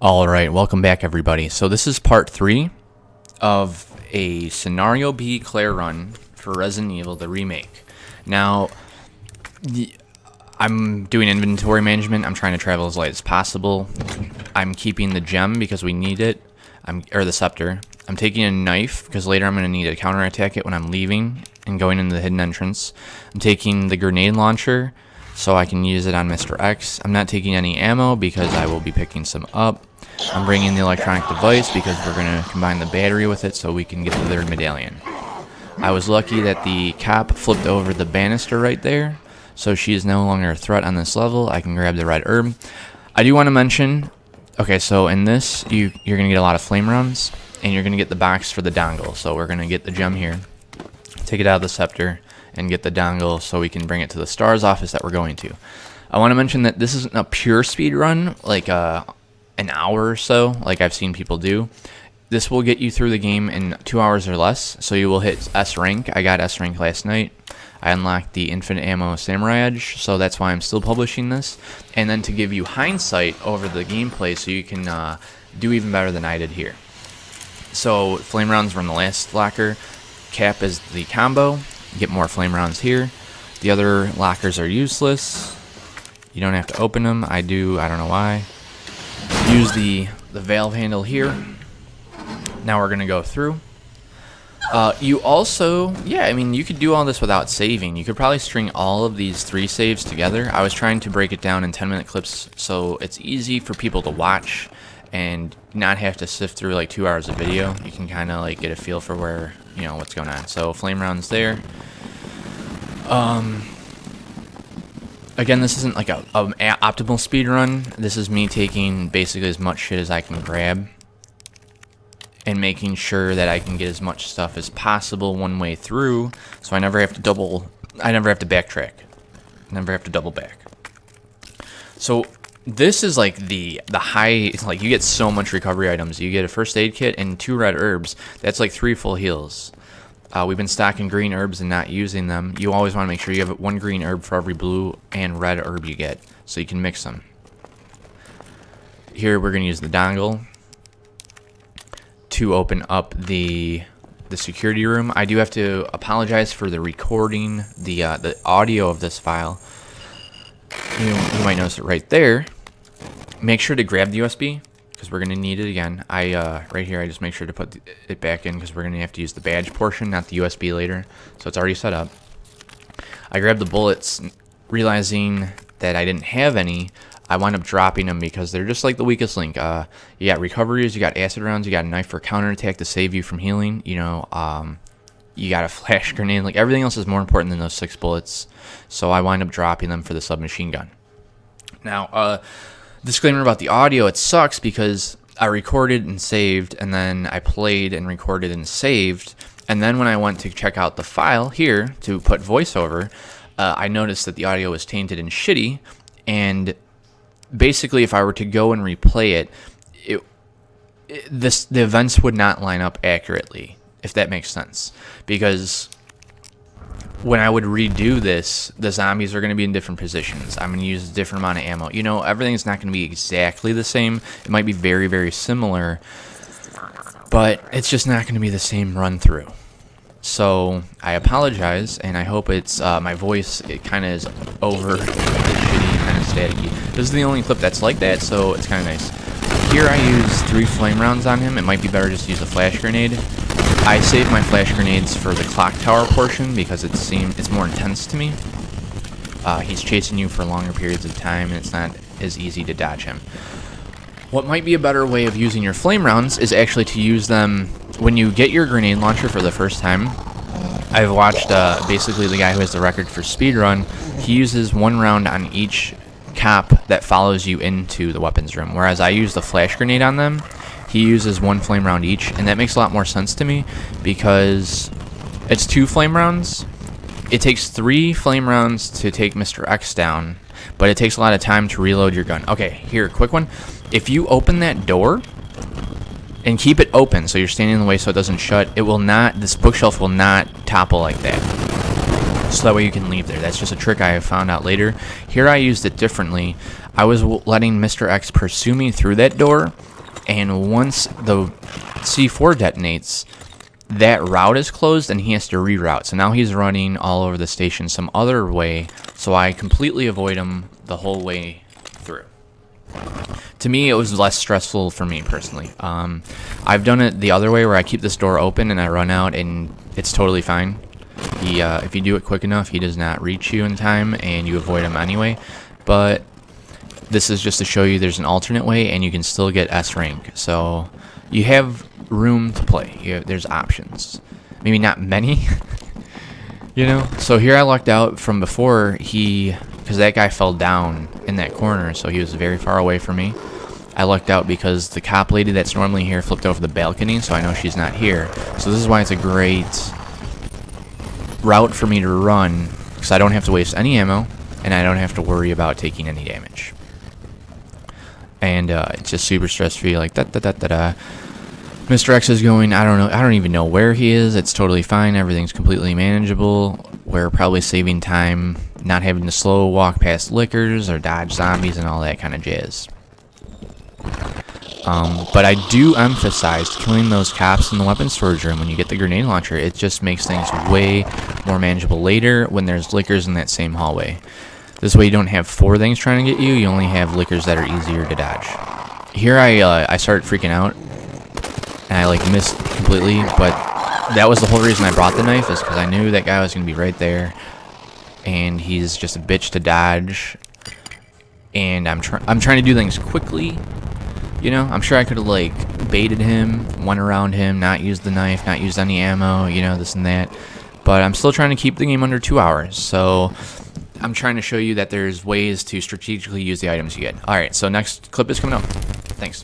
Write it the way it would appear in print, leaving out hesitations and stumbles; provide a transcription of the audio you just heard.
Alright, welcome back everybody. So this is part 3 of a Scenario B Claire run for Resident Evil, the remake. Now, I'm doing inventory management. I'm trying to travel as light as possible. I'm keeping the gem because we need it, or the scepter. I'm taking a knife because later I'm going to need to counterattack it when I'm leaving and going into the hidden entrance. I'm taking the grenade launcher so I can use it on Mr. X. I'm not taking any ammo because I will be picking some up. I'm bringing the electronic device because we're going to combine the battery with it so we can get the third medallion. I was lucky that the cop flipped over the banister right there, so she is no longer a threat on this level. I can grab the red herb. I do want to mention, okay, so in this, you're going to get a lot of flame rounds, and you're going to get the box for the dongle. So we're going to get the gem here, take it out of the scepter, and get the dongle so we can bring it to the S.T.A.R.S office that we're going to. I want to mention that this isn't a pure speed run, like an hour or so, like I've seen people do. This will get you through the game in 2 hours or less, so you will hit S rank. I got S rank last night. I unlocked the infinite ammo samurai edge, so that's why I'm still publishing this. And then to give you hindsight over the gameplay so you can do even better than I did here. So flame rounds were in the last locker. Cap is the combo. Get more flame rounds here. The other lockers are useless. You don't have to open them. I do. I don't know why. Use the valve handle here. Now we're gonna go through. You also, yeah, I mean, you could do all this without saving. You could probably string all of these 3 saves together. I was trying to break it down in 10-minute clips so it's easy for people to watch and not have to sift through like 2 hours of video. You can kind of like get a feel for where, you know, what's going on. So flame rounds there. Again, this isn't like a optimal speed run. This is me taking basically as much shit as I can grab and making sure that I can get as much stuff as possible one way through, so I never have to backtrack. Never have to double back. So this is like the high, it's like you get so much recovery items. You get a first aid kit and 2 red herbs. That's like 3 full heals. We've been stocking green herbs and not using them. You always want to make sure you have 1 green herb for every blue and red herb you get, so you can mix them. Here we're going to use the dongle to open up the security room. I do have to apologize for the recording, the audio of this file. You might notice it right there. Make sure to grab the USB, because we're going to need it again. Right here, I just make sure to put it back in because we're going to have to use the badge portion, not the USB later. So it's already set up. I grabbed the bullets, realizing that I didn't have any. I wound up dropping them because they're just like the weakest link. You got recoveries, you got acid rounds, you got a knife for counterattack to save you from healing. You know, you got a flash grenade. Like everything else is more important than those 6 bullets. So I wind up dropping them for the submachine gun. Now, disclaimer about the audio, it sucks because I recorded and saved, and then I played and recorded and saved, and then when I went to check out the file here to put voiceover, I noticed that the audio was tainted and shitty, and basically if I were to go and replay it, the events would not line up accurately, if that makes sense, because when I would redo this, the zombies are going to be in different positions. I'm going to use a different amount of ammo. You know, everything's not going to be exactly the same. It might be very, very similar, but it's just not going to be the same run through. So I apologize, and I hope it's my voice. It kind of is over the shitty, kind of staticky. This is the only clip that's like that, so it's kind of nice. Here I use 3 flame rounds on him. It might be better just to use a flash grenade. I save my flash grenades for the clock tower portion because it's more intense to me. He's chasing you for longer periods of time, and it's not as easy to dodge him. What might be a better way of using your flame rounds is actually to use them when you get your grenade launcher for the first time. I've watched basically the guy who has the record for speedrun. He uses 1 round on each cop that follows you into the weapons room, whereas I use the flash grenade on them. He uses 1 flame round each, and that makes a lot more sense to me because it's 2 flame rounds. It takes 3 flame rounds to take Mr. X down, but it takes a lot of time to reload your gun. Okay, here, quick one. If you open that door and keep it open so you're standing in the way so it doesn't shut, it will not, this bookshelf will not topple like that. So that way you can leave there. That's just a trick I have found out later. Here I used it differently. I was letting Mr. X pursue me through that door, and once the C4 detonates, that route is closed and he has to reroute. So now he's running all over the station some other way, so I completely avoid him the whole way through. To me, it was less stressful for me personally. I've done it the other way where I keep this door open and I run out and it's totally fine. If you do it quick enough, he does not reach you in time and you avoid him anyway. But this is just to show you there's an alternate way and you can still get S rank. So you have room to play. There's options. Maybe not many, you know? So here I lucked out from before because that guy fell down in that corner, so he was very far away from me. I lucked out because the cop lady that's normally here flipped over the balcony, so I know she's not here. So this is why it's a great route for me to run, because I don't have to waste any ammo, and I don't have to worry about taking any damage. And it's just super stress-free, like da-da-da-da-da. Mr. X is going, I don't even know where he is. It's totally fine. Everything's completely manageable. We're probably saving time not having to slow walk past lickers or dodge zombies and all that kind of jazz. But I do emphasize killing those cops in the weapons storage room when you get the grenade launcher. It just makes things way more manageable later when there's lickers in that same hallway. This way you don't have 4 things trying to get you. You only have lickers that are easier to dodge. Here I started freaking out. And I like missed completely, but that was the whole reason I brought the knife, is because I knew that guy was going to be right there. And he's just a bitch to dodge. And I'm trying to do things quickly. You know, I'm sure I could have like baited him, went around him, not used the knife, not used any ammo, you know, this and that. But I'm still trying to keep the game under 2 hours. So I'm trying to show you that there's ways to strategically use the items you get. Alright, so next clip is coming up. Thanks.